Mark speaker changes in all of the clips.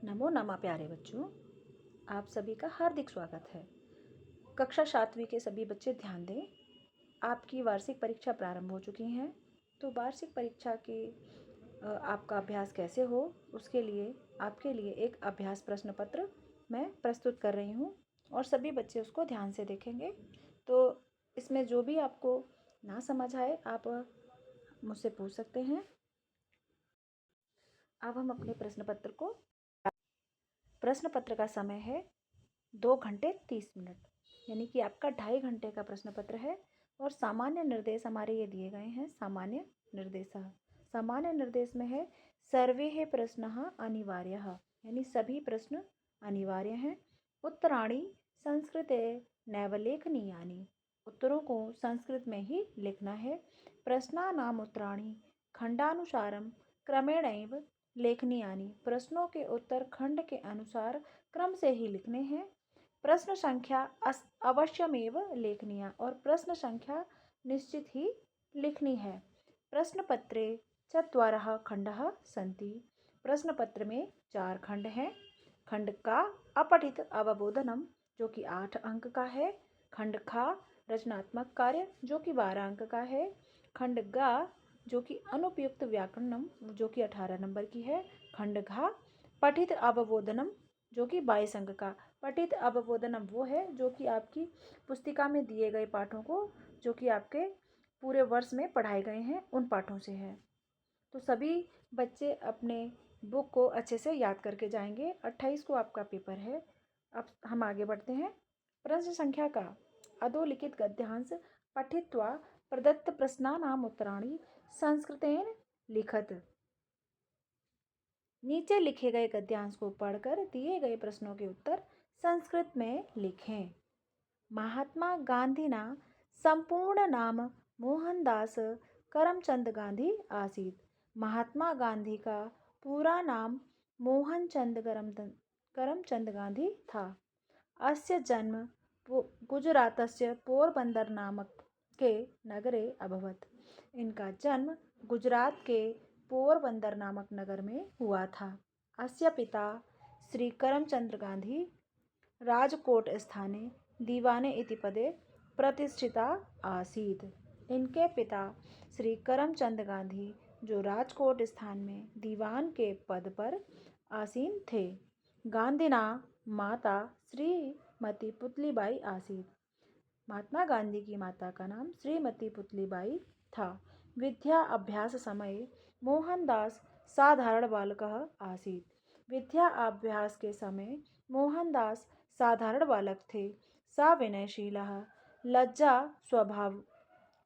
Speaker 1: नमो नमः प्यारे बच्चों, आप सभी का हार्दिक स्वागत है। कक्षा 7वीं के सभी बच्चे ध्यान दें। आपकी वार्षिक परीक्षा प्रारंभ हो चुकी हैं। तो वार्षिक परीक्षा के आपका अभ्यास कैसे हो, उसके लिए आपके लिए एक अभ्यास प्रश्न पत्र मैं प्रस्तुत कर रही हूँ और सभी बच्चे उसको ध्यान से देखेंगे। तो इसमें जो भी आपको ना समझ आए आप मुझसे पूछ सकते हैं। अब हम अपने प्रश्न पत्र का समय है 2 घंटे 30 मिनट, यानी कि आपका 2.5 घंटे का प्रश्न पत्र है। और सामान्य निर्देश हमारे ये दिए गए हैं। सामान्य निर्देश में है सर्वे प्रश्नः अनिवार्यः, यानी सभी प्रश्न अनिवार्य हैं। उत्तराणि संस्कृते नैव लेखनीयानि, उत्तरों को संस्कृत में ही लिखना है। प्रश्नानाम् उत्तराणि खंडानुसारम क्रमेणैव लेखनीयानि, प्रश्नों के उत्तर खंड के अनुसार क्रम से ही लिखने हैं। प्रश्न संख्या अवश्यमेव लेखनीय, और प्रश्न संख्या निश्चित ही लिखनी है। प्रश्न पत्रे चत्वारः खंडः सन्ति, प्रश्न पत्र में 4 खंड हैं। खंड का अपठित अवबोधनम जो कि 8 अंक का है। खंड खा रचनात्मक कार्य जो कि 12 अंक का है। खंड गा जो कि अनुपयुक्त व्याकरणम जो कि 18 नंबर की है। खंड घा पठित अवबोधनम जो कि 22 अंक का। पठित अवबोधनम वो है जो कि आपकी पुस्तिका में दिए गए पाठों को, जो कि आपके पूरे वर्ष में पढ़ाए गए हैं, उन पाठों से है। तो सभी बच्चे अपने बुक को अच्छे से याद करके जाएंगे। 28 को आपका पेपर है। अब हम आगे बढ़ते हैं। प्रश्न संख्या का अधोलिखित गद्यांश पठित्वा प्रदत्त प्रश्नानाम् उत्तराणि संस्कृतेन लिखत, नीचे लिखे गए गद्यांश को पढ़कर दिए गए प्रश्नों के उत्तर संस्कृत में लिखें। महात्मा गांधीना संपूर्ण नाम मोहनदास करमचंद गांधी आसीत। महात्मा गांधी का पूरा नाम मोहनचंद करमचंद गांधी था। अस्य जन्म गुजरातस्य पोरबंदर नामक के नगरे अभवत। इनका जन्म गुजरात के पोरबंदर नामक नगर में हुआ था। अस्य पिता श्री करमचंद्र गांधी राजकोट स्थाने दीवाने इति पदे प्रतिष्ठिता आसीत्। इनके पिता श्री करमचंद गांधी जो राजकोट स्थान में दीवान के पद पर आसीन थे। गांधीना माता श्रीमती पुतलीबाई आसीत। महात्मा गांधी की माता का नाम श्रीमती पुतलीबाई था। विद्या अभ्यास समय मोहनदास साधारण बालकः आसीत्। विद्या अभ्यास के समय मोहनदास साधारण बालक थे। सा विनयशीलः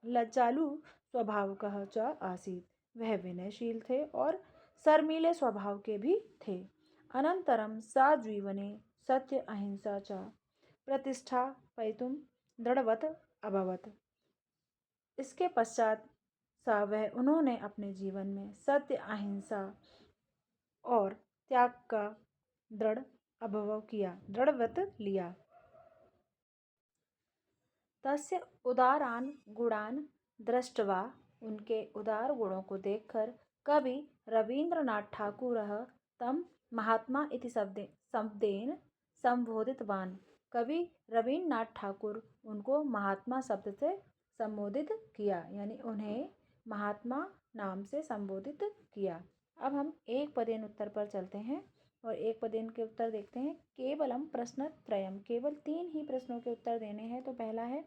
Speaker 1: लज्जालु स्वभावकः च आसीत्। वह विनयशील थे और शर्मीले स्वभाव के भी थे। अनंतरम सा जीवने सत्य अहिंसा च प्रतिष्ठा पैतुम दृढ़वत अभवत। इसके पश्चात वह उन्होंने अपने जीवन में सत्य अहिंसा और त्याग का दृढ़व्रत लिया। तस्य उदारान गुणान दृष्ट्वा, उनके उदार गुणों को देखकर कवि रवींद्रनाथ ठाकुरः तम महात्मा इति शब्देन संबोधितवान। कवि रवींद्रनाथ ठाकुर उनको महात्मा शब्द से संबोधित किया, यानी उन्हें महात्मा नाम से संबोधित किया। अब हम एक पदेन उत्तर पर चलते हैं और एक पदेन के उत्तर देखते हैं। केवलम प्रश्नत्रयम, केवल 3 ही प्रश्नों के उत्तर देने हैं। तो पहला है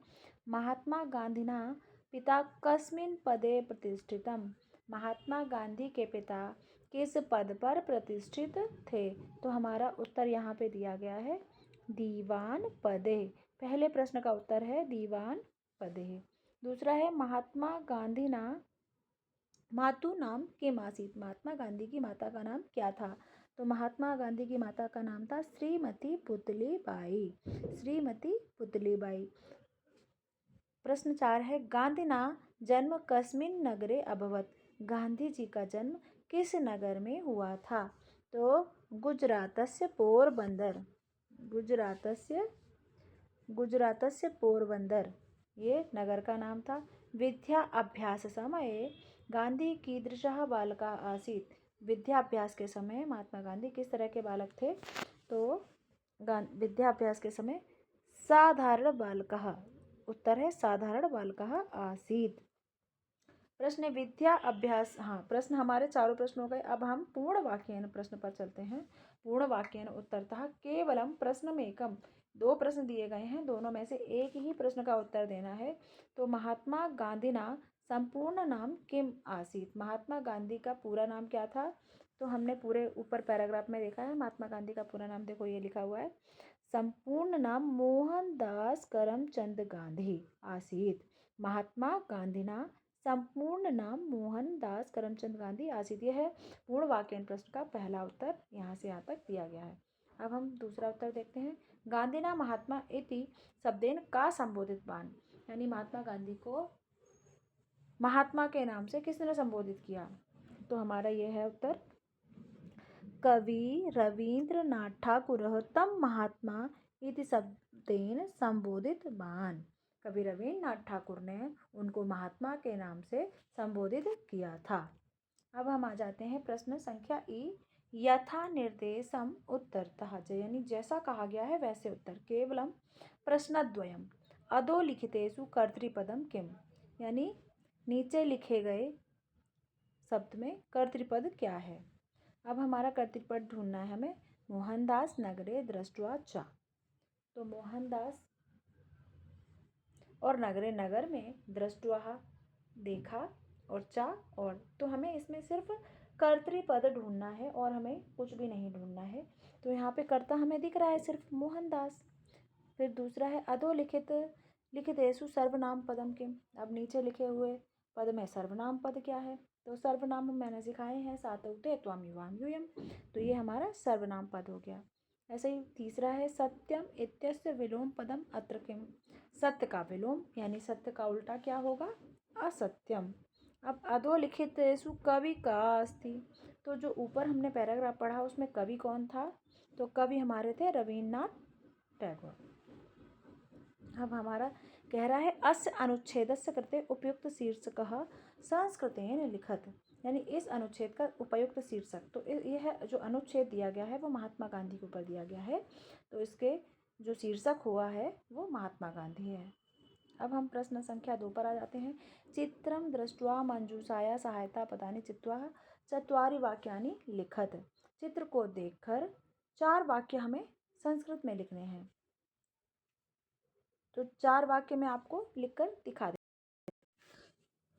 Speaker 1: महात्मा गांधीना पिता कस्मिन् पदे प्रतिष्ठितम, महात्मा गांधी के पिता किस पद पर प्रतिष्ठित थे। तो हमारा उत्तर यहाँ पे दिया गया है दीवान पदे। पहले प्रश्न का उत्तर है दीवान पदे। दूसरा है महात्मा गांधीना मातु नाम किम आसीत्, महात्मा गांधी की माता का नाम क्या था। तो महात्मा गांधी की माता का नाम था श्रीमती पुतलीबाई। श्रीमती पुतलीबाई। प्रश्न 4 है गांधीना जन्म कस्मिन् नगरे अभवत, गांधी जी का जन्म किस नगर में हुआ था। तो गुजरातस्य पोरबंदर, गुजरातस्य पोरबंदर ये नगर का नाम था। विद्या अभ्यास समये गांधी कीदृशः बालकः आसीत्, विद्याभ्यास के समय महात्मा गांधी किस तरह के बालक थे? तो विद्याभ्यास के समय साधारण बालकः, उत्तर है साधारण बालकः आसीत्। प्रश्न विद्या अभ्यास, हाँ प्रश्न हमारे चारों प्रश्न हो गए। अब हम पूर्ण वाक्यन प्रश्न पर चलते हैं। पूर्ण वाक्यन उत्तरतः केवलम प्रश्नमेकम, दो प्रश्न दिए गए हैं, दोनों में से एक ही प्रश्न का उत्तर देना है। तो महात्मा गांधीना संपूर्ण नाम किम आसीत, महात्मा गांधी का पूरा नाम क्या था? तो हमने पूरे ऊपर पैराग्राफ में देखा है महात्मा गांधी का पूरा नाम, देखो ये लिखा हुआ है, संपूर्ण नाम मोहनदास करमचंद गांधी आसीत। महात्मा गांधीना संपूर्ण नाम मोहनदास करमचंद गांधी आसीत। यह है पूर्ण वाक्यांश प्रश्न का पहला उत्तर, यहाँ से यहाँ तक दिया गया है। अब हम दूसरा उत्तर देखते हैं। गांधीना महात्मा इति शब्देन का संबोधित बान, यानी महात्मा गांधी को महात्मा के नाम से किसने संबोधित किया? तो हमारा यह है उत्तर, कवि रवींद्रनाथ ठाकुर तम महात्मा इति शब्देन संबोधित बान, कवि रवींद्रनाथ ठाकुर ने उनको महात्मा के नाम से संबोधित किया था। अब हम आ जाते हैं प्रश्न संख्या ई, यथा निर्देशम उत्तरतः, यानी जैसा कहा गया है वैसे उत्तर। केवलम प्रश्नद्वयम अधोलिखितेषु कर्तृपदम किम, यानी नीचे लिखे गए शब्द में कर्तृपद क्या है? अब हमारा कर्तृपद ढूंढना है हमें। मोहनदास नगरे दृष्ट्वा च, तो मोहनदास और नगरे नगर में, दृष्ट्वा देखा, और चा और, तो हमें इसमें सिर्फ कर्तृपद ढूंढना है और हमें कुछ भी नहीं ढूंढना है। तो यहाँ पे कर्ता हमें दिख रहा है सिर्फ मोहनदास। फिर दूसरा है अधोलिखित लिखितेषु सर्वनाम पदम किम, अब नीचे लिखे हुए पद में सर्वनाम पद क्या है? तो सर्वनाम मैंने सिखाए हैं, सातौते त्वम युवाम यूयम, तो ये हमारा सर्वनाम पद हो गया। ऐसे ही तीसरा है सत्यम इत्यस्य विलोम पदम अत्र किम, सत्य का विलोम, यानी सत्य का उल्टा क्या होगा? असत्यम। अब अधोलिखितेषु कवि का अस्ति, तो जो ऊपर हमने पैराग्राफ पढ़ा उसमें कवि कौन था? तो कवि हमारे थे रवींद्रनाथ टैगोर। अब हमारा कह रहा है अस्य अनुच्छेदस्य कृते उपयुक्त शीर्षकः संस्कृतेन लिखत, यानी इस अनुच्छेद का उपयुक्त शीर्षक, तो यह जो अनुच्छेद दिया गया है वो महात्मा गांधी के ऊपर दिया गया है, तो इसके जो शीर्षक हुआ है वो महात्मा गांधी है। अब हम प्रश्न संख्या 2 पर आ जाते हैं। चित्रम दृष्ट्वा मंजूषाया सहायता पदानि चित्वा चत्वारि वाक्यानि लिखत, चित्र को देखकर 4 वाक्य हमें संस्कृत में लिखने हैं। तो 4 वाक्य मैं आपको लिखकर दिखा दे।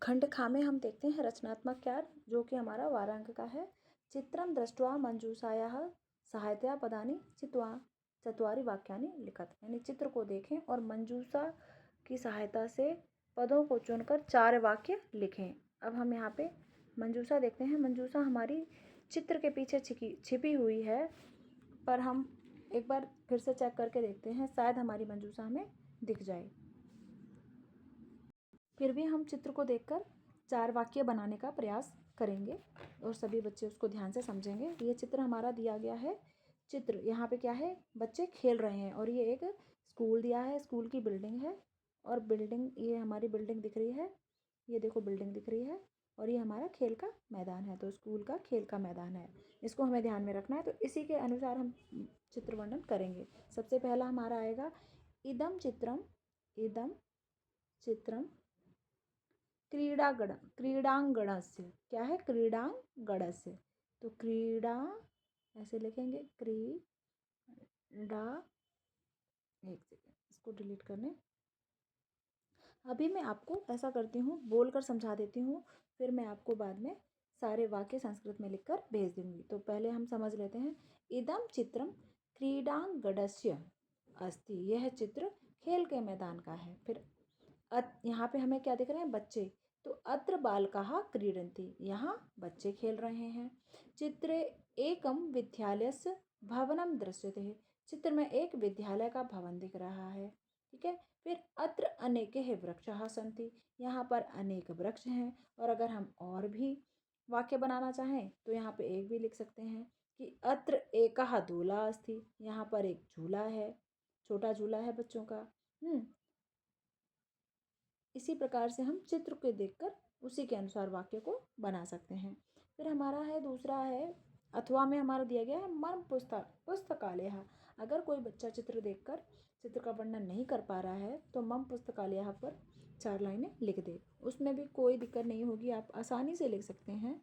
Speaker 1: खंड खा में हम देखते हैं रचनात्मक कार्य, जो कि हमारा वारांक का है। चित्रम दृष्ट्वा मंजूषायाः सहायतया पदानि चित्वा चत्वारि वाक्यानि लिखत, यानी चित्र को देखें और मंजूषा की सहायता से पदों को चुनकर 4 वाक्य लिखें। अब हम यहाँ पे मंजूषा देखते हैं। मंजूषा हमारी चित्र के पीछे छिपी हुई है, पर हम एक बार फिर से चेक करके देखते हैं, शायद हमारी मंजूषा हमें दिख जाए। फिर भी हम चित्र को देखकर 4 वाक्य बनाने का प्रयास करेंगे और सभी बच्चे उसको ध्यान से समझेंगे। ये चित्र हमारा दिया गया है। चित्र यहाँ पे क्या है? बच्चे खेल रहे हैं और ये एक स्कूल दिया है, स्कूल की बिल्डिंग है, और बिल्डिंग, ये हमारी बिल्डिंग दिख रही है, ये देखो बिल्डिंग दिख रही है, और ये हमारा खेल का मैदान है, तो स्कूल का खेल का मैदान है, इसको हमें ध्यान में रखना है। तो इसी के अनुसार हम चित्र वर्णन करेंगे। सबसे पहला हमारा आएगा इदम चित्रम, इदम चित्रम क्रीडांगणस्य, क्या है? क्रीडांगणस्य, तो क्रीडा ऐसे लिखेंगे, क्रीडा, एक सेकेंड इसको डिलीट करने। अभी मैं आपको ऐसा करती हूँ, बोलकर समझा देती हूँ, फिर मैं आपको बाद में सारे वाक्य संस्कृत में लिखकर भेज दूंगी। तो पहले हम समझ लेते हैं। इदम चित्रम क्रीडांगणस्य अस्ति, यह चित्र खेल के मैदान का है। फिर यहाँ पे हमें क्या दिख रहे हैं? बच्चे, तो अत्र बालकाः क्रीडन्ति, यहाँ बच्चे खेल रहे हैं। चित्रे एकम विद्यालयस्य भवनं दृश्यते, चित्र में एक विद्यालय का भवन दिख रहा है, ठीक है। फिर अत्र अनेके वृक्षाः सन्ति, यहाँ पर अनेक वृक्ष हैं। और अगर हम और भी वाक्य बनाना चाहें तो यहाँ पे एक भी लिख सकते हैं कि अत्र एकः दूला अस्ति, यहाँ पर एक झूला है, छोटा झूला है बच्चों का। इसी प्रकार से हम चित्र को देखकर उसी के अनुसार वाक्य को बना सकते हैं। फिर हमारा है दूसरा है अथवा में हमारा दिया गया है मर्म पुस्तकालय। अगर कोई बच्चा चित्र देखकर चित्र का वर्णन नहीं कर पा रहा है तो मम पुस्तकालय पर 4 लाइनें लिख दे। उसमें भी कोई दिक्कत नहीं होगी, आप आसानी से लिख सकते हैं।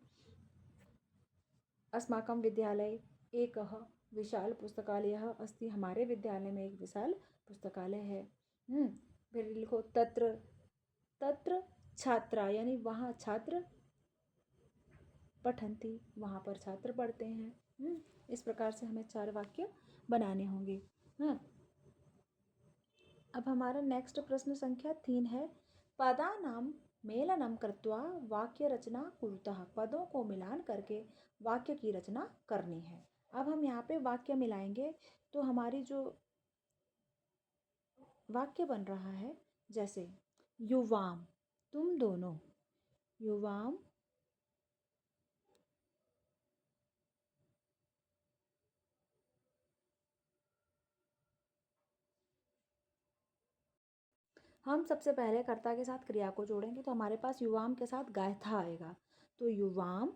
Speaker 1: अस्माकं विद्यालय एकः विशाल पुस्तकालयः अस्ति। हमारे विद्यालय में एक विशाल पुस्तकालय है। फिर लिखो तत्र तत्र छात्रा, यानी वहाँ छात्र पठन्ति, वहाँ पर छात्र पढ़ते हैं। इस प्रकार से हमें 4 वाक्य बनाने होंगे। हाँ, अब हमारा नेक्स्ट प्रश्न संख्या 3 है। पदानां मेलनं कृत्वा वाक्य रचना कुरुतः। पदों को मिलान करके वाक्य की रचना करनी है। अब हम यहाँ पे वाक्य मिलाएंगे तो हमारी जो वाक्य बन रहा है, जैसे युवाम, तुम दोनों, युवाम हम सबसे पहले कर्ता के साथ क्रिया को जोड़ेंगे तो हमारे पास युवाम के साथ गायथा आएगा। तो युवाम,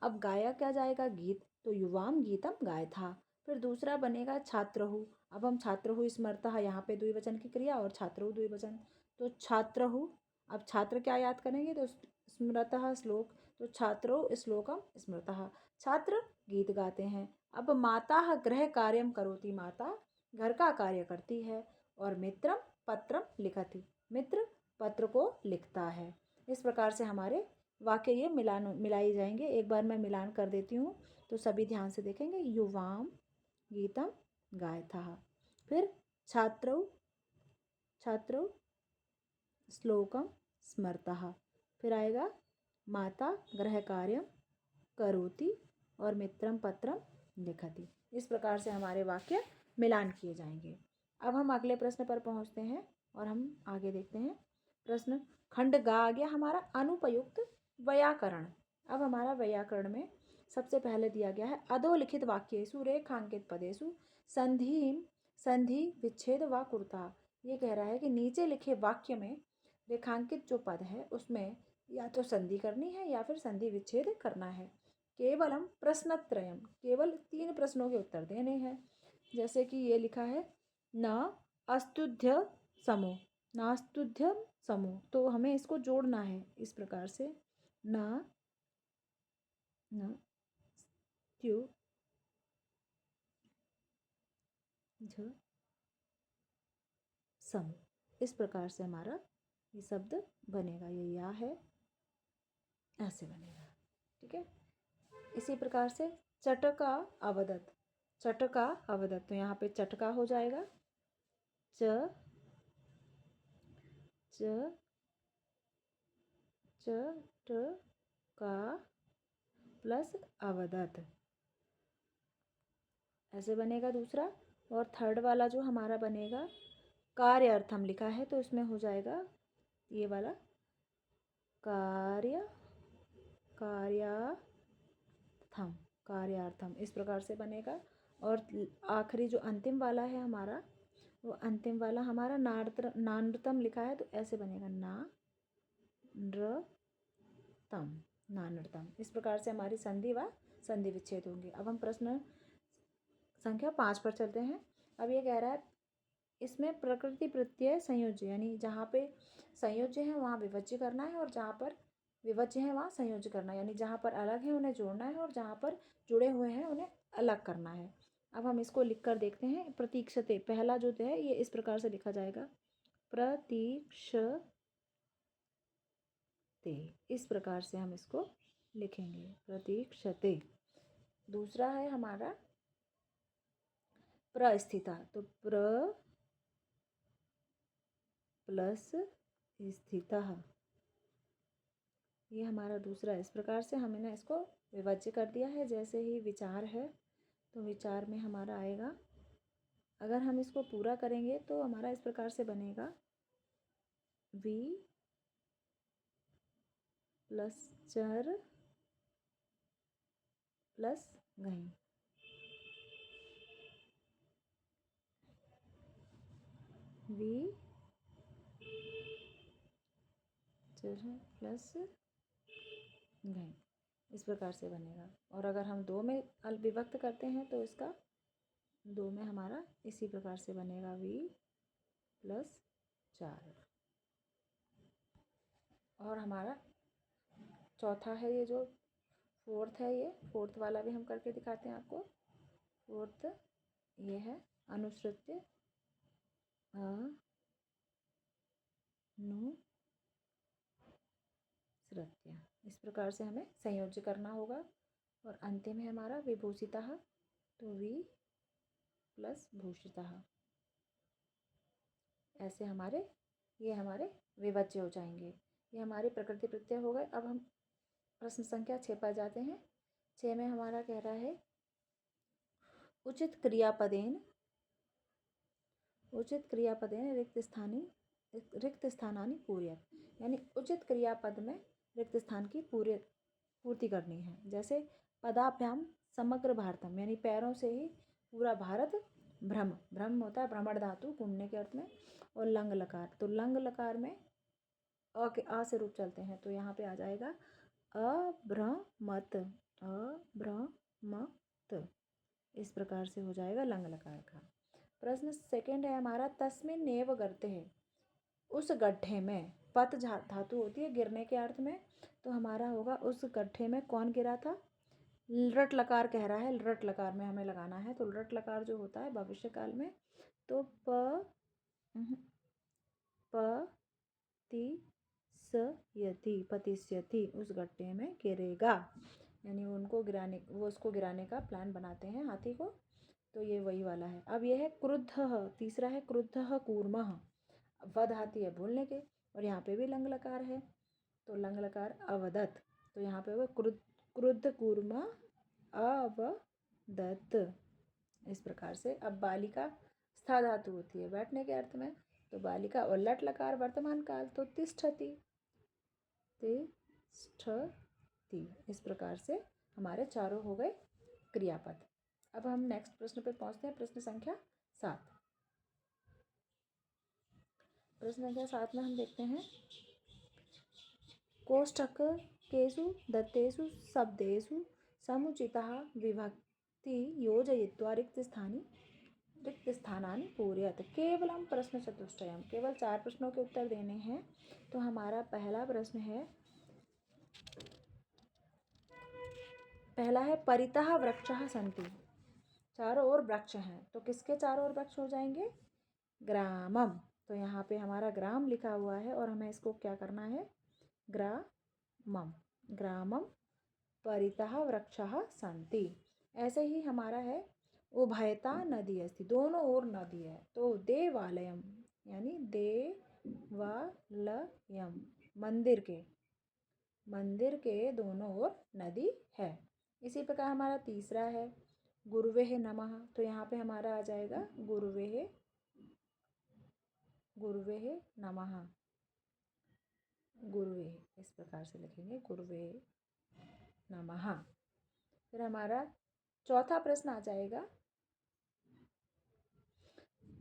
Speaker 1: अब गाया क्या जाएगा, गीत, तो युवाम गीतम गायथा। फिर दूसरा बनेगा छात्रहु। अब हम छात्रहु स्मरतः, यहाँ पे द्विवचन की क्रिया और छात्रहु द्विवचन, तो छात्रहु। अब छात्र क्या याद करेंगे, तो स्मृतः श्लोक, तो छात्रो श्लोकम स्मृतः। छात्र गीत गाते हैं। अब माता गृह कार्यम करोति, माता घर का कार्य करती है। और मित्रम पत्रम लिखति, मित्र पत्र को लिखता है। इस प्रकार से हमारे वाक्य ये मिलाई जाएंगे। एक बार मैं मिलान कर देती हूँ तो सभी ध्यान से देखेंगे। युवाम गीतम गायथा, फिर छात्रौ छात्रौ श्लोकम स्मरतः, फिर आएगा माता गृह कार्यम करोति और मित्रम पत्रम लिखति। इस प्रकार से हमारे वाक्य मिलान किए जाएंगे। अब हम अगले प्रश्न पर पहुंचते हैं और हम आगे देखते हैं। प्रश्न खंड गा आ गया हमारा अनुपयुक्त व्याकरण। अब हमारा व्याकरण में सबसे पहले दिया गया है अधोलिखित वाक्येषु रेखांकित पदेषु संधि विच्छेद व कुर्ता। ये कह रहा है कि नीचे लिखे वाक्य में रेखांकित जो पद है उसमें या तो संधि करनी है या फिर संधि विच्छेद करना है। केवलम प्रश्नत्रयम, केवल 3 प्रश्नों के उत्तर देने हैं। जैसे कि ये लिखा है न अस्तुध्य समो, नास्तुध्य समो, तो हमें इसको जोड़ना है इस प्रकार से न त्यु ध सम। इस प्रकार से हमारा ये शब्द बनेगा। ये या है, ऐसे बनेगा। ठीक है। इसी प्रकार से चटका अवदत, चटका अवदत, तो यहाँ पे चटका हो जाएगा च च च ट का प्लस अवदत, ऐसे बनेगा दूसरा। और थर्ड वाला जो हमारा बनेगा कार्य अर्थम लिखा है तो इसमें हो जाएगा ये वाला कार्य कार्यार्थम, कार्यार्थम, इस प्रकार से बनेगा। और आखिरी जो अंतिम वाला है हमारा, वो अंतिम वाला हमारा नानृतम लिखा है तो ऐसे बनेगा नानृतम, नानृतम। इस प्रकार से हमारी संधि व संधि विच्छेद होंगे। अब हम प्रश्न संख्या 5 पर चलते हैं। अब ये कह रहा है इसमें प्रकृति प्रत्यय संयोज्य, यानी जहाँ पे संयोज्य है वहाँ विभज्य करना है और जहाँ पर विभज्य है वहाँ संयोज्य करना है। यानी जहाँ पर अलग है उन्हें जोड़ना है और जहाँ पर जुड़े हुए हैं उन्हें अलग करना है। अब हम इसको लिख कर देखते हैं। प्रतीक्षते, पहला जो है ये इस प्रकार से लिखा जाएगा प्रतीक्षते, इस प्रकार से हम इसको लिखेंगे प्रतीक्षते। दूसरा है हमारा प्रस्थिता, तो प्र प्लस स्थितः, ये हमारा दूसरा। इस प्रकार से हमने इसको विभाज्य कर दिया है। जैसे ही विचार है तो विचार में हमारा आएगा, अगर हम इसको पूरा करेंगे तो हमारा इस प्रकार से बनेगा वि प्लस चर प्लस घई, वि चर प्लस घई, इस प्रकार से बनेगा। और अगर हम 2 में विभक्त करते हैं तो इसका 2 में हमारा इसी प्रकार से बनेगा v+4। और हमारा चौथा है ये जो फोर्थ है, ये फोर्थ वाला भी हम करके दिखाते हैं आपको। फोर्थ ये है अनुश्रुत्य अनुश्रुत्य। इस प्रकार से हमें संयोज्य करना होगा। और अंतिम है हमारा विभूषितः, तो v+भूषितः। ऐसे ये हमारे विभज्य हो जाएंगे। ये हमारे प्रकृति प्रत्यय हो गए। अब हम प्रश्न संख्या 6 पर जाते हैं। 6 में हमारा कह रहा है उचित क्रियापदेन रिक्त स्थानानि पूर्यत। यानी उचित क्रियापद में रिक्त स्थान की पूर्ति करनी है। जैसे पदाभ्याम समग्र भारतम, यानी पैरों से ही पूरा भारत भ्रम होता है भ्रमण धातु घूमने के अर्थ में। और लंग लकार, तो लंग लकार में आ से रूप चलते हैं, तो यहाँ पे आ जाएगा अभ्रमत। इस प्रकार से हो जाएगा लंग लकार का। प्रश्न सेकंड है हमारा तस्मिन्नेव गर्ते है, उस गड्ढे में। पत धातु होती है गिरने के अर्थ में, तो हमारा होगा उस गड्ढे में कौन गिरा था। लृट लकार कह रहा है, लृट लकार में हमें लगाना है। तो लृट लकार जो होता है भविष्य काल में, तो पतिष्यति उस गड्ढे में गिरेगा। यानी उसको गिराने का प्लान बनाते हैं हाथी को। तो ये वही वाला है। अब ये है क्रुद्धः, तीसरा है क्रुद्धः कूर्मः। वध हाथी है भूलने के, और यहाँ पे भी लंग लकार है, तो लंग लकार अवदत। तो यहाँ पे होगा क्रुद्ध कूर्म अवदत। इस प्रकार से। अब बालिका स्था धातु होती है बैठने के अर्थ में, तो बालिका। और लट लकार वर्तमान काल, तो तिष्ठति। इस प्रकार से हमारे चारों हो गए क्रियापद। अब हम नेक्स्ट प्रश्न पे पहुंचते हैं, प्रश्न संख्या 7। प्रश्न संख्या 7 में हम देखते हैं कोष्ठक केषु दत्तेषु शब्देषु समुचितः विभक्ति योजयित्वा रिक्त स्थानानि पूरयत। केवलम प्रश्न चतुष्टयम, केवल 4 प्रश्नों के उत्तर देने हैं। तो हमारा पहला प्रश्न है, पहला है परितः वृक्षः सन्ति। चारों ओर वृक्ष हैं, तो किसके चारों ओर वृक्ष हो जाएंगे। ग्रामम। तो यहाँ पे हमारा ग्राम लिखा हुआ है और हमें इसको क्या करना है, ग्रामम परितः वृक्षः सन्ति। ऐसे ही हमारा है उभयता नदी अस्ति, दोनों ओर नदी है, तो देवालयम, यानी देवालयम मंदिर के दोनों ओर नदी है। इसी प्रकार हमारा तीसरा है गुरुवे नमः। तो यहाँ पे हमारा आ जाएगा गुरुवे नमः। गुरुवे इस प्रकार से लिखेंगे, गुरुवे नमः। फिर हमारा चौथा प्रश्न आ जाएगा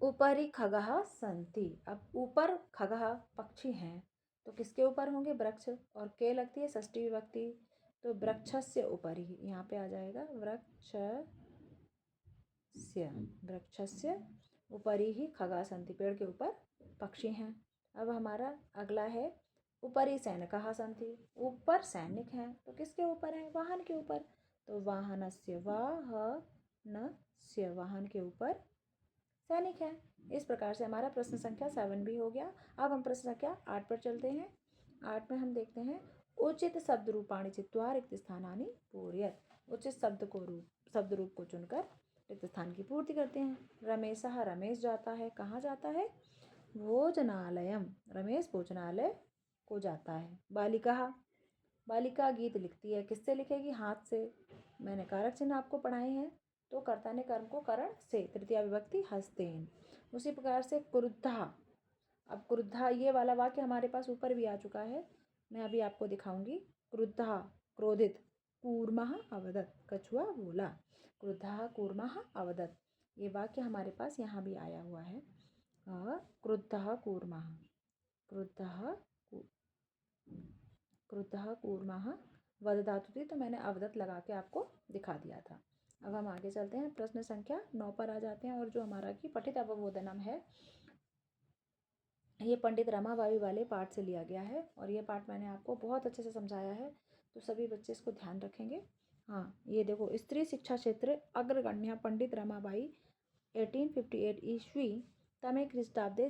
Speaker 1: ऊपरी खगः सन्ति। अब ऊपर खगः पक्षी हैं, तो किसके ऊपर होंगे, वृक्ष। और के लगती है षष्ठी विभक्ति, तो वृक्षस्य ऊपरी, यहाँ पे आ जाएगा वृक्षस्य ऊपरी ही खगा सन्ति, पेड़ के ऊपर पक्षी हैं। अब हमारा अगला है ऊपरी सैनिकः सन्ति, ऊपर सैनिक हैं, तो किसके ऊपर है, वाहन के ऊपर, तो वाहन के ऊपर सैनिक है। इस प्रकार से हमारा प्रश्न संख्या 7 भी हो गया। अब हम प्रश्न संख्या 8 पर चलते हैं। 8 में हम देखते हैं उचित शब्द रूपाणि चित्वा रिक्त स्थानानि पूरयत। उचित शब्द रूप को चुनकर रिक्त स्थान की पूर्ति करते हैं। रमेशः, रमेश जाता है, कहाँ जाता है, भोजनालयम, रमेश भोजनालय को जाता है। बालिका गीत लिखती है, किससे लिखेगी, हाथ से। मैंने कारक चिन्ह आपको पढ़ाए हैं, तो कर्ता ने कर्म को करण से, तृतीया विभक्ति हस्तेन। उसी प्रकार से क्रुद्धा। अब क्रुद्धा ये वाला वाक्य हमारे पास ऊपर भी आ चुका है, मैं अभी आपको दिखाऊंगी। क्रुद्धा क्रोधित, कूर्मः अवदत, कछुआ बोला। क्रुद्धा कूर्मः अवदत, ये वाक्य हमारे पास यहाँ भी आया हुआ है। क्रुद्धः कूर्मः वद धातु थी तो मैंने अवदत लगा के आपको दिखा दिया था। अब हम आगे चलते हैं, प्रश्न संख्या 9 पर आ जाते हैं। और जो हमारा की पठित अवबोधनम है, ये पंडित रमाबाई वाले पाठ से लिया गया है और ये पाठ मैंने आपको बहुत अच्छे से समझाया है, तो सभी बच्चे इसको ध्यान रखेंगे। हाँ, ये देखो, स्त्री शिक्षा क्षेत्र अग्रगण्या पंडित रमाबाई 1858 ईस्वी तमे ख्रीष्टाब्दे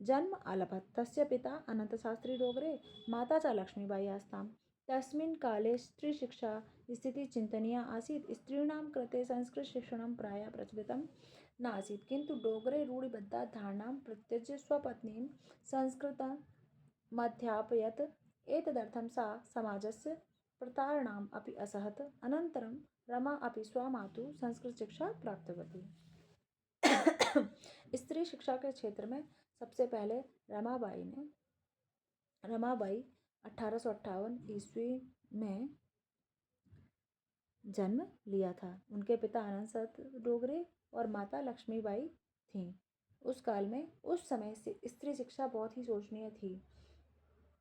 Speaker 1: जन्म अलभत। तस्य पिता अनन्तशास्त्री डोगरे, माता च लक्ष्मीबाई आस्ताम्। तस्मिन् काले स्त्रीशिक्षा स्थितिः चिन्तनीया आसीत्। स्त्रीणां कृते संस्कृतशिक्षणं प्रायः प्रचलितं नासीत्, किन्तु डोगरे रूढिबद्धां धारणां परित्यज्य स्वपत्नीं संस्कृतमध्यापयत्। एतदर्थं सा समाजस्य प्रतारणाम् अपि असहत। अनन्तरं रमा अपि स्वमातुः संस्कृतशिक्षा प्राप्तवती। स्त्री शिक्षा के क्षेत्र में सबसे पहले रमाबाई 1858 ईस्वी में जन्म लिया था। उनके पिता अनंत डोगरे और माता लक्ष्मीबाई थीं। उस काल में, उस समय से स्त्री शिक्षा बहुत ही शोचनीय थी।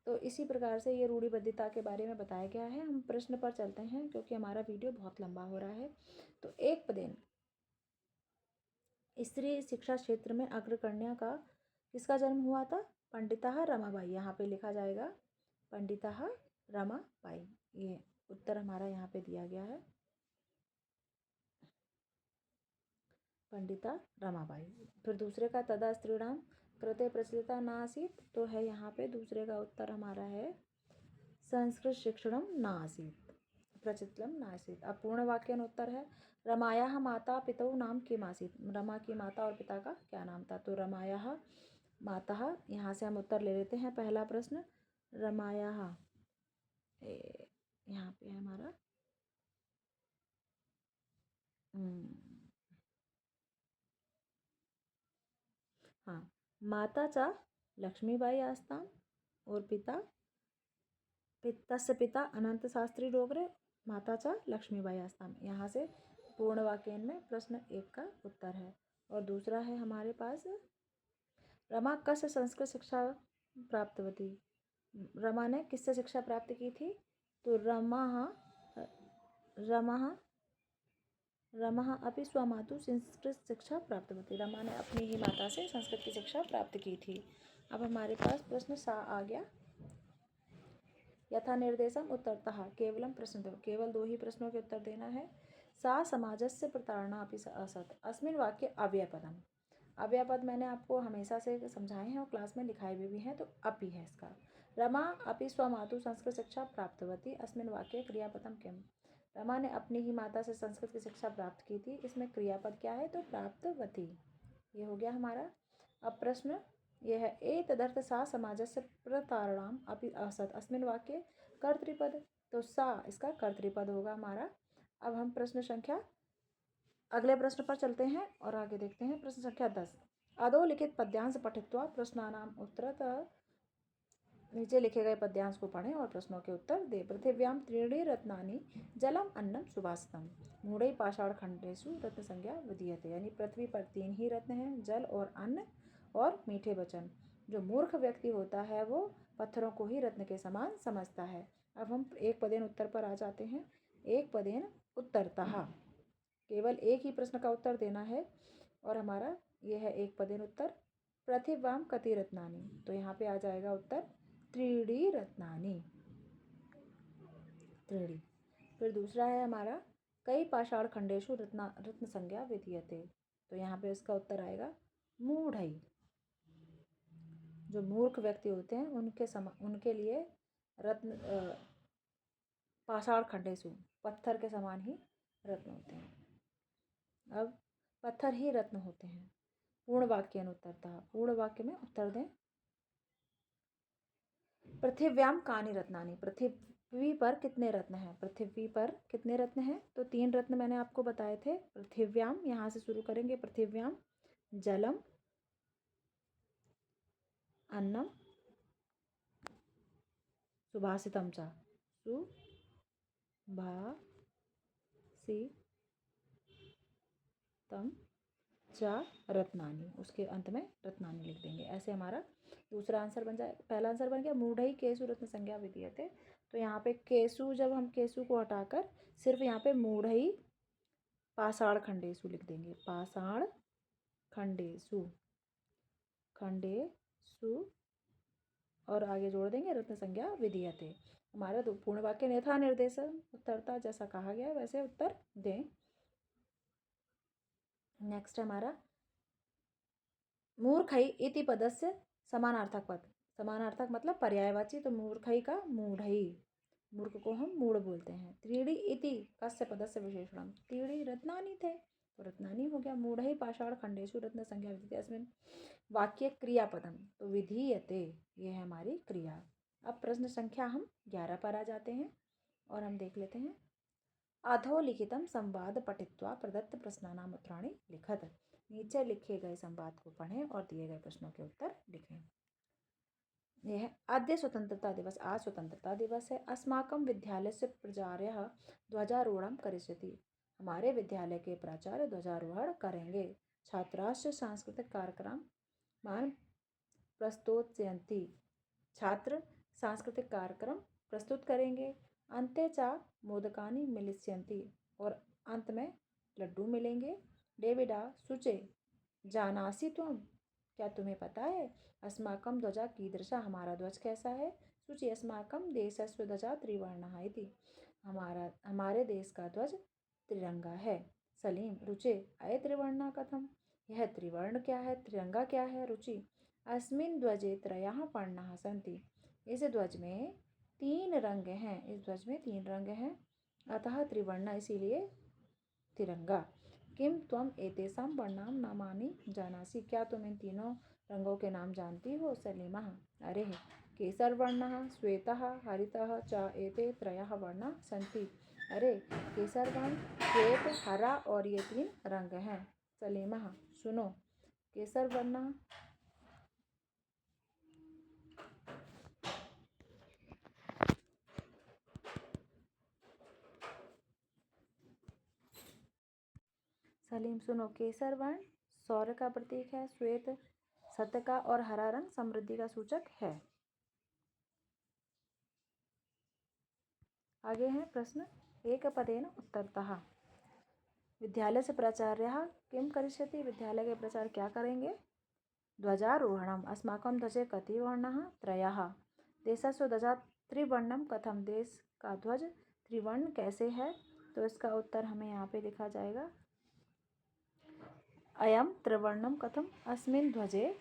Speaker 1: तो इसी प्रकार से ये रूढ़िबद्धता के बारे में बताया गया है। हम प्रश्न पर चलते हैं क्योंकि हमारा वीडियो बहुत लंबा हो रहा है। तो एक पदेन स्त्री शिक्षा क्षेत्र में अग्रगण्या का किसका जन्म हुआ था? पंडिता रमाबाई। यहाँ पे लिखा जाएगा पंडिता रमाबाई। ये उत्तर हमारा यहाँ पे दिया गया है, पंडिता रमाबाई। फिर दूसरे का तदा स्त्रीणाम कृते प्रचलिता नासीत, तो है यहाँ पे दूसरे का उत्तर हमारा है संस्कृत शिक्षणम नासीत, प्रचलितम नासीत। अब पूर्ण वाक्य उत्तर है रमायाः माता पितौ नाम किम आसीत्। रमा की माता और पिता का क्या नाम था? तो रमायाः माता, यहाँ से हम उत्तर ले लेते हैं। पहला प्रश्न रमायाः, यहाँ पे है हमारा हाँ, माता चा लक्ष्मीबाई आस्ताम और तस्य पिता अनंत शास्त्री डोगरे, माता चा लक्ष्मीबाई आस्ताम। यहाँ से पूर्ण वाक्य में प्रश्न 1 का उत्तर है। और दूसरा है हमारे पास रमा कस्य संस्कृत शिक्षा प्राप्तवती। रमा ने किससे शिक्षा प्राप्त की थी? तो रमा अपनी स्वमातु संस्कृत शिक्षा प्राप्तवती। रमा ने अपनी ही माता से संस्कृत की शिक्षा प्राप्त की थी। अब हमारे पास प्रश्न सा आ गया, यथा निर्देशम उत्तरतः केवलम प्रश्न दो, केवल 2 ही प्रश्नों के उत्तर देना है। सा समाजस्य प्रतारणा अपि असत। अस्मिन वाक्य अव्ययपदम। अव्ययपद मैंने आपको हमेशा से समझाए हैं और क्लास में लिखाए भी हैं, तो अपि है इसका। रमा अपि स्वमातु संस्कृत शिक्षा प्राप्तवती, अस्मिन वाक्य क्रियापदम किम। रमा ने अपनी ही माता से संस्कृत की शिक्षा प्राप्त की थी, इसमें क्रियापद क्या है? तो प्राप्तवती। ये हो गया हमारा। अब प्रश्न यह है एतदर्थ सा समाजस्य प्रतारणाम अपि असत, अस्मिन वाक्य कर्तृपद। तो सा इसका कर्तृपद होगा हमारा। अब हम प्रश्न संख्या अगले प्रश्न पर चलते हैं और आगे देखते हैं। प्रश्न संख्या 10, अधोलिखित पद्यांश पठित्वा प्रश्नानाम उत्तरतः। नीचे लिखे गए पद्यांश को पढ़ें और प्रश्नों के उत्तर दे। पृथिव्याम त्रीणि रत्नानि जलम अन्नम सुभाषितम मूढ़ै पाषाण खंडेषु रत्न संज्ञा विधीयते। यानी पृथ्वी पर 3 ही रत्न हैं, जल और अन्न और मीठे वचन। जो मूर्ख व्यक्ति होता है वो पत्थरों को ही रत्न के समान समझता है। अब हम एक पदेन उत्तर पर आ जाते हैं। एक पदेन उत्तरतः, केवल एक ही प्रश्न का उत्तर देना है और हमारा यह है एक पदेन उत्तर। पृथिव्याम कति रत्नानि, तो यहाँ पे आ जाएगा उत्तर त्रीणि रत्नानि, त्रीणि। फिर दूसरा है हमारा कई पाषाण खंडेशु रत्न संज्ञा विधीयते, तो यहाँ पे इसका उत्तर आएगा मूढ़ै। जो मूर्ख व्यक्ति होते हैं उनके लिए रत्न पाषाण खंडेशु, पत्थर के समान ही रत्न होते हैं। अब पत्थर ही रत्न होते हैं। पूर्ण वाक्य अनुत्तरतः, पूर्ण वाक्य में उत्तर दें। पृथिव्याम कानि रत्नानि, पृथ्वी पर कितने रत्न हैं? पृथ्वी पर कितने रत्न हैं? तो 3 रत्न मैंने आपको बताए थे। पृथिव्याम, यहाँ से शुरू करेंगे। पृथिव्याम जलम अन्नम सुभाषितम च, सुभाषितम च रत्नानि, उसके अंत में रत्नानि लिख देंगे। ऐसे हमारा दूसरा आंसर बन जाए। पहला आंसर बन गया मूढ़ै केषु रत्न संज्ञा विधीयते, तो यहाँ पे केसु, जब हम केसु को हटाकर सिर्फ यहाँ पे मूढ़ई पाषाण खंडेसु लिख देंगे। पाषाण खंडेसु, खंडेसु, और आगे जोड़ देंगे रत्न संज्ञा विधीयते। हमारा तो पूर्ण वाक्य यथा निर्देश उत्तरता, जैसा कहा गया है वैसे उत्तर दें। नेक्स्ट हमारा मूर्खई इति पदस्य समानार्थक पद। समानार्थक मतलब पर्यायवाची, तो मूर्खई का मूढ़ई, मूर्ख को हम मूढ़ बोलते हैं। त्रीणि इति कस्य पदस्य विशेषणम, त्रीणि रत्नानि थे तो रत्नानि हो गया। मूढ़ई पाषाण खंडेषु रत्न संज्ञा विधीयते। अस्मिन् वाक्य क्रियापदम, तो विधीयते ये है हमारी क्रिया। अब प्रश्न संख्या हम 11 पर आ जाते हैं और हम देख लेते हैं। अधोलिखितम संवाद पठित्वा प्रदत्त प्रश्नानाम उत्तराणि लिखत। नीचे लिखे गए संवाद को पढ़ें और दिए गए प्रश्नों के उत्तर लिखें। यह है अद्य स्वतंत्रता दिवस, आज स्वतंत्रता दिवस है। अस्माकं विद्यालयस्य प्राचार्यः ध्वजारोहणं करिष्यति, हमारे विद्यालय के प्राचार्य ध्वजारोहण करेंगे। छात्राश्च सांस्कृतिक कार्यक्रमान् प्रस्तोत्स्यन्ति, छात्र सांस्कृतिक कार्यक्रम प्रस्तुत करेंगे। अन्ते च मोदकानि मिलिष्यन्ति, और अंत में लड्डू मिलेंगे। डेविडा शुचे जानासि त्वं, क्या तुम्हें पता है? अस्माकं ध्वजा कीदृशा, हमारा ध्वज कैसा है? शुचि अस्माकं देशस्य ध्वजा त्रिवर्णः इति, हमारे देश का ध्वज त्रिरंगा है। सलीम रुचे अय त्रिवर्णः कथम, यह त्रिवर्ण क्या है, त्रिरंगा क्या है? रुचि अस्मिन् ध्वजे त्रयः वर्णाः सन्ति, इस ध्वज में 3 रंग हैं, इस ध्वज में 3 रंग हैं। अतः त्रिवर्ण, इसीलिए तिरंगा। किम त्वम एतेषां वर्णानां नामानि जानासि, क्या तुम इन तीनों रंगों के नाम जानती हो? सलीमः अरे केसरवर्णः श्वेतः हरितः च एते त्रयः वर्णाः सन्ति, अरे केसरवर्ण श्वेत हरा और ये 3 रंग हैं। सलीमः सुनो, केसरवर्ण सलीम सुनो, केसर वर्ण शौर्य का प्रतीक है, श्वेत सत्य का और हरा रंग समृद्धि का सूचक है। आगे है प्रश्न एक पदेन उत्तरतः। विद्यालय से प्राचार्यः किम करिष्यति, विद्यालय के प्राचार्य क्या करेंगे? ध्वजारोहणम, अस्माकं ध्वजे कति वर्णाः? त्रयः। देशस्य ध्वजा त्रिवर्णम कथम, देश का ध्वज त्रिवर्ण कैसे है? तो इसका उत्तर हमें यहाँ पे लिखा जाएगा। अयम त्रिवर्णम कथम, अस्मिन् ध्वजे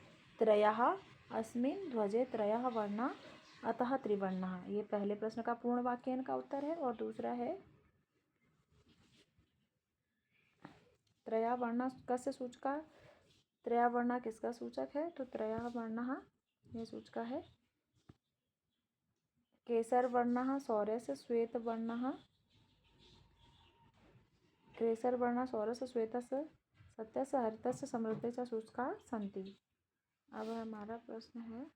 Speaker 1: त्रयः वर्णा अतः त्रिवर्णः। ये पहले प्रश्न का पूर्ण वाक्य का उत्तर है। और दूसरा है त्रयः वर्णा कस्य सूचका, त्रयः वर्णा किसका सूचक है? तो त्रयः वर्णः ये सूचक है केसर वर्णः शौर्यस्य, श्वेत वर्णः केसर वर्णः शौर्यस्य, श्वेतस्य सत्यस्य, हरितस्य समृद्धस्य सूचका सन्ति। अब हमारा प्रश्न है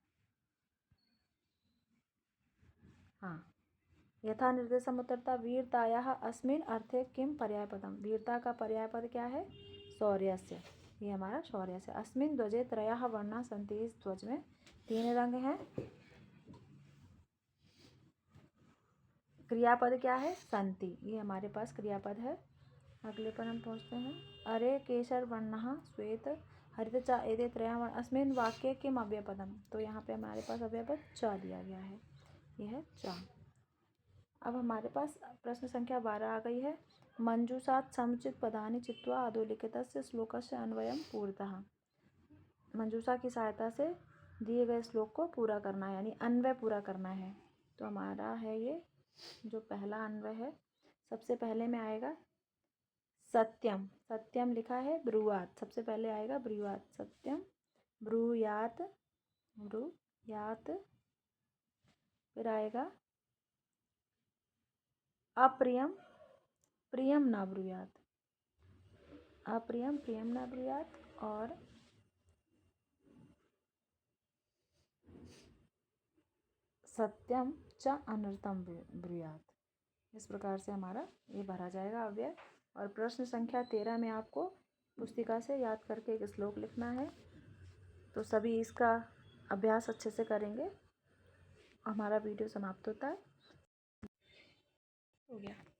Speaker 1: हाँ, यथा निर्देशम उत्तरता। वीरतायाः अस्मिन् अर्थे किम पर्यायपदम, वीरता का पर्यायपद क्या है? शौर्यस्य, ये हमारा शौर्यस्य। अस्मिन् ध्वजे त्रयः वर्णाः सन्ति, इस ध्वज में 3 रंग हैं। क्रियापद क्या है? सन्ति, ये हमारे पास क्रियापद है। अगले पर हम पहुँचते हैं। अरे केसर वर्णः श्वेत हरित च एते त्रयः वर्ण अस्मिन् वाक्ये किम अव्ययपदम, तो यहाँ पे हमारे पास अव्ययपद च दिया गया है, यह है च। अब हमारे पास प्रश्न संख्या 12 आ गई है। मंजूषात् समुचित पदानि चित्वा अधोलिखितस्य श्लोकस्य अन्वयं पूर्णतः, मंजूषा की सहायता से दिए गए श्लोक को पूरा करना है, यानी अन्वय पूरा करना है। तो हमारा है ये जो पहला अन्वय है, सबसे पहले में आएगा सत्यम, सत्यम लिखा है ब्रूयात, सबसे पहले आएगा ब्रूयात, सत्यम ब्रूयात, ब्रूयात। फिर आएगा अप्रियम प्रियम न ब्रूयात, अप्रियम प्रियम न ब्रूयात। और सत्यम च अनर्थम ब्रूयात। इस प्रकार से हमारा ये भरा जाएगा अव्यय। और प्रश्न संख्या 13 में आपको पुस्तिका से याद करके एक श्लोक लिखना है। तो सभी इसका अभ्यास अच्छे से करेंगे। हमारा वीडियो समाप्त होता है। हो गया।